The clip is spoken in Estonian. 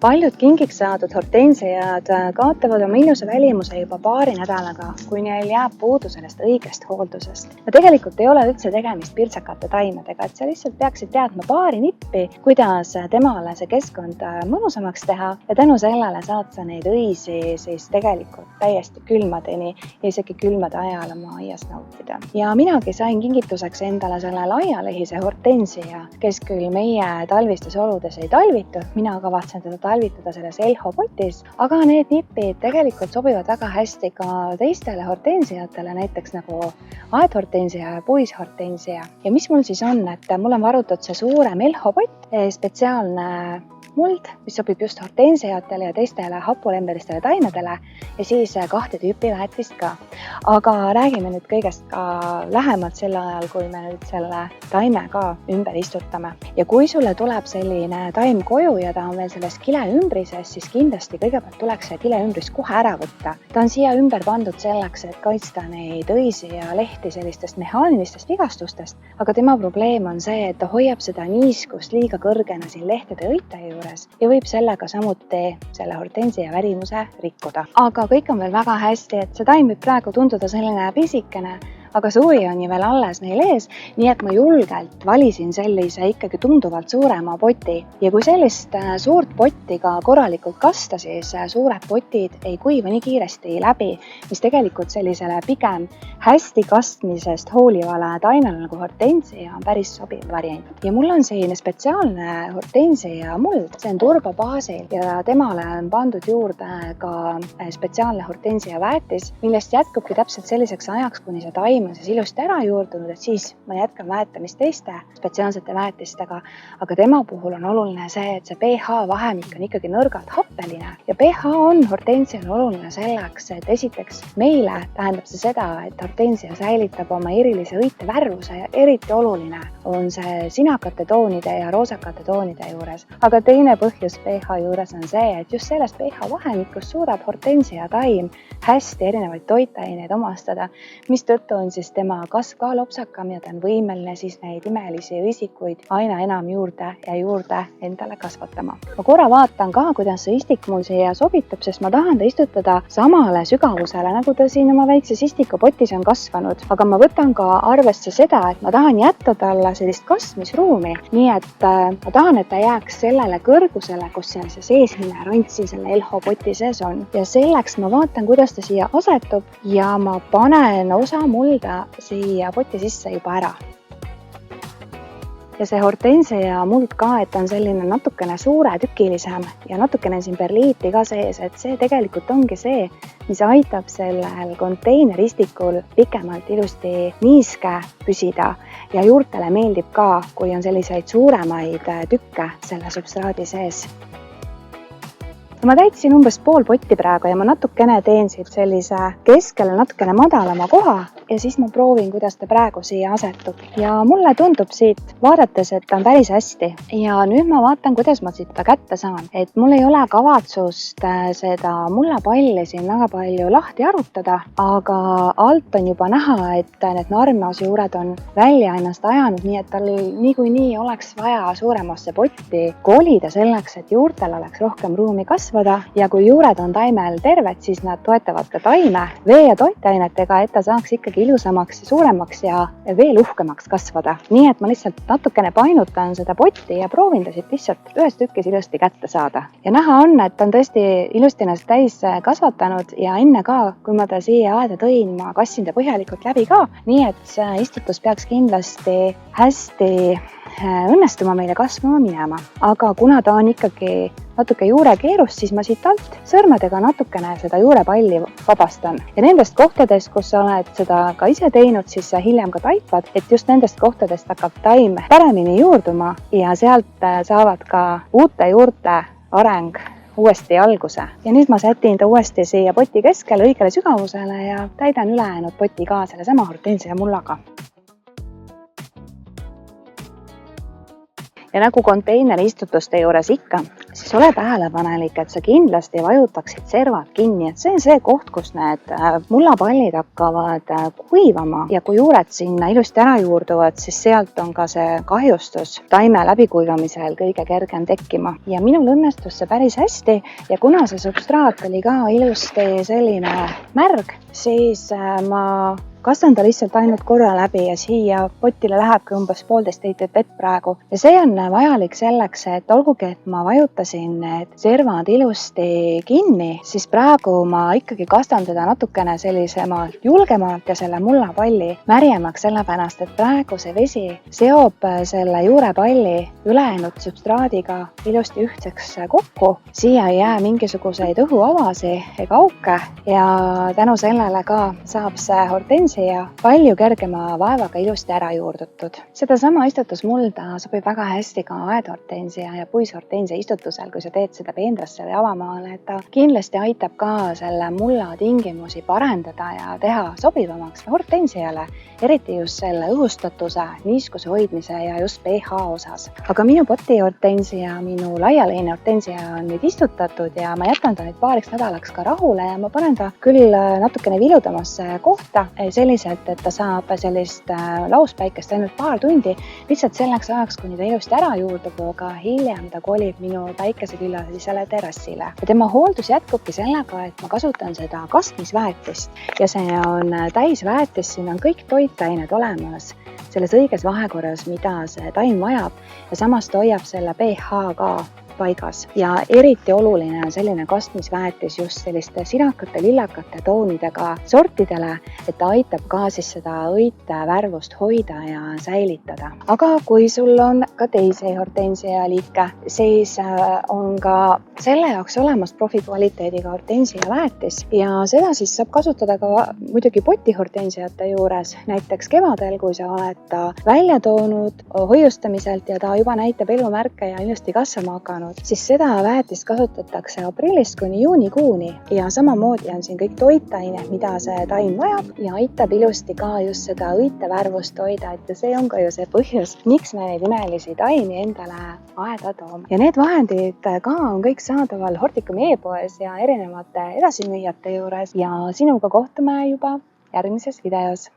Paljud kingiks saadud hortensiad kaotavad oma ilusa välimuse juba paari nädalaga, kui neil jääb puudu sellest õigest hooldusest. Ja tegelikult ei ole üldse tegemist pirtsakate taimedega, et sa lihtsalt peaksid teadma paari nippi, kuidas temale see keskkond mõnusamaks teha ja tänu sellele saad sa neid õisi siis tegelikult täiesti külmadeni ja isegi külmade ajal oma aias nautida. Ja minagi sain kingituseks endale selle laialehise hortensia, kes küll meie talvistes oludes ei talvitu, mina kavatsen teda talvitada selles Elho potis, aga need nipid tegelikult sobivad väga hästi ka teistele hortensiatele, näiteks nagu aedhortensia ja puishortensia. Ja mis mul siis on, et mul on varutud see suurem Elho pott, spetsiaalne muld, mis sobib just hortensiatele ja teistele hapulembelistele taimedele ja siis 2 tüüpi väetist ka. Aga räägime nüüd kõigest ka lähemalt sel ajal, kui me nüüd selle taime ka ümber istutame. Ja kui sulle tuleb selline taim koju ja ta on veel selles kileümbrises, siis kindlasti kõigepealt tuleks see kileümbris kohe ära võtta. Ta on siia ümber pandud selleks, et kaitsta neid õisi ja lehti sellistest mehaanilistest vigastustest, aga tema probleem on see, et ta hoiab seda niiskust liiga kõrgena siin lehtede õite juures ja võib sellega samuti selle hortensia värimuse rikkuda. Aga kõik on veel väga hästi, et see taim võib praegu tunduda selline pisikene, aga suvi on ju veel alles neil ees, nii et ma julgelt valisin sellise ikkagi tunduvalt suurema poti. Ja kui sellist suurt potti ka korralikult kasta, siis suured potid ei kuiva nii kiiresti läbi, mis tegelikult sellisele pigem hästi kastmisest hoolivale taimele nagu hortensia on päris sobiv variant. Ja mul on selline spetsiaalne hortensia muld, see on turba baasil ja temale on pandud juurde ka spetsiaalne hortensia väetis, millest jätkubki täpselt selliseks ajaks, kuni see taim on siis ilusti ära juurdunud, et siis ma jätkan väetamist teiste spetsiaalsete väetistega, aga tema puhul on oluline see, et see pH vahemik on ikkagi nõrgalt happeline ja pH on hortensial oluline selleks, et esiteks meile tähendab see seda, et hortensia säilitab oma erilise õite värvuse ja eriti oluline on see sinakate toonide ja roosakate toonide juures. Aga teine põhjus pH juures on see, et just sellest pH vahemikus suudab hortensia taim hästi erinevaid toitaineid omastada, mistõttu on siis tema kasv ka lopsakam ja ta on võimeline siis neid imelisi õisikuid aina enam juurde ja juurde endale kasvatama. Ma korra vaatan ka, kuidas see istik mul siia sobitab, sest ma tahan ta istutada samale sügavusele, nagu ta siin oma väikses istikupotis on kasvanud. Aga ma võtan ka arvesse seda, et ma tahan jätta talle sellist kasvamisruumi, nii et ma tahan, et ta jääks sellele kõrgusele, kus see seesmine rant siin selle Elho poti sees on. Ja selleks ma vaatan, kuidas ta siia asetub ja ma panen osa mulda siia poti sisse juba ära. Ja see hortensia muld ka, et on selline natukene suuretükilisem ja natukene siin perliiti ka sees, et see tegelikult ongi see, mis aitab sellel konteineristikul pikemalt ilusti niiske püsida ja juurtele meeldib ka, kui on selliseid suuremaid tükke selle substraadi sees. Ma täitsin umbes pool potti praegu ja ma natukene teen siit sellise keskele natukene madalama koha ja siis ma proovin, kuidas ta praegu siia asetub. Ja mulle tundub siit vaadates, et ta on päris hästi. Ja nüüd ma vaatan, kuidas ma siit ta kätte saan. Et mul ei ole kavatsust seda mullapalli siin väga palju lahti arutada, aga alt on juba näha, et need narmeosjuured on välja ennast ajanud, nii et tal niikuinii oleks vaja suuremasse potti kolida selleks, et juurtel oleks rohkem ruumi kasvada ja kui juured on taimel terved, siis nad toetavad ka taime vee ja toitainetega, et ta saaks ikkagi ilusamaks, suuremaks ja veel uhkemaks kasvada. Nii et ma lihtsalt natukene painutan seda potti ja proovin ta siit lihtsalt ühes tükis ilusti kätte saada. Ja näha on, et on tõesti ilusti ennast täis kasvatanud ja enne ka, kui ma ta siia aeda tõin, ma kassin ta põhjalikult läbi ka, nii et see istutus peaks kindlasti hästi õnnestuma meile kasvama minema. Aga kuna ta on ikkagi natuke juurekeerust, siis ma siit alt sõrmedega natukene seda juurepalli vabastan. Ja nendest kohtadest, kus sa oled seda ka ise teinud, siis sa hiljem ka taipad, et just nendest kohtadest hakkab taim paremini juurduma ja sealt saavad ka uute juurte areng uuesti alguse. Ja nüüd ma sätin ta uuesti siia poti keskele õigele sügavusele ja täidan ülejäänud poti ka selle sama hortensia mullaga. ja nagu konteineri istutuste juures ikka, siis ole tähelepanelik, et sa kindlasti vajutaksid servad kinni, et see on see koht, kus need mullapallid hakkavad kuivama ja kui juured sinna ilusti ära juurduvad, siis sealt on ka see kahjustus taime läbikuivamisel kõige kergem tekkima. Ja minul õnnestus see päris hästi ja kuna see substraat oli ka ilusti selline märg, siis ma kastan ta lihtsalt ainult korra läbi ja siia potile lähebki umbes 1,5 liitrit vett praegu. Ja see on vajalik selleks, et olgugi, et ma vajutasin need servad ilusti kinni, siis praegu ma ikkagi kastan teda natukene sellisemalt julgemalt ja selle mullapalli märjemaks, sellepärast, et praegu see vesi seob selle juurepalli ülejäänud substraadiga ilusti ühtseks kokku. Siia ei jää mingisuguseid õhuavasi ega auke ja tänu sellele ka saab see hortensia ja palju kergema vaevaga ilusti ära juurdutud. Sedasama istutusmulda sobib väga hästi ka aedhortensia ja puishortensia istutusel, kui sa teed seda peenrasse või avamaale, et ta kindlasti aitab ka selle mulla tingimusi parendada ja teha sobivamaks hortensiale, eriti just selle õhustatuse, niiskuse hoidmise ja just pH osas. Aga minu potihortensia, minu laialeine hortensia on nüüd istutatud ja ma jätan ta nüüd paariks nädalaks ka rahule ja ma panen ta küll natukene viludamasse kohta, selliselt, et ta saab sellist lauspäikest ainult paar tundi, lihtsalt selleks ajaks, kuni ta ilusti ära juurdub, aga hiljem ta kolib minu päikesekülalisele terrassile. Ja tema hooldus jätkubki sellega, et ma kasutan seda kastmisväetist ja see on täisväetis, siin on kõik toitained olemas selles õiges vahekorras, mida see taim vajab ja samas ta hoiab selle pH ka paigas. Ja eriti oluline on selline kastmisväetis just selliste sinakate, lillakate toonidega sortidele, et ta aitab ka siis seda õite värvust hoida ja säilitada. Aga kui sul on ka teisi hortensia liike, siis on ka selle jaoks olemas profikvaliteediga hortensia väetis ja seda siis saab kasutada ka muidugi potihortensiate juures. Näiteks kevadel, kui sa oled ta välja toonud hoiustamiselt ja ta juba näitab elumärke ja ilusti kasvama hakanud, siis seda väetist kasutatakse aprillist kuni juunikuuni ja samamoodi on siin kõik toitained, mida see taim vajab ja aitab ilusti ka just seda õite värvust hoida, et see on ka ju see põhjus, miks me neid imelisi taimi endale aeda toome. Ja need vahendid ka on kõik saadaval Horticumi e-poes ja erinevate edasimüüjate juures ja sinuga kohtume juba järgmises videos.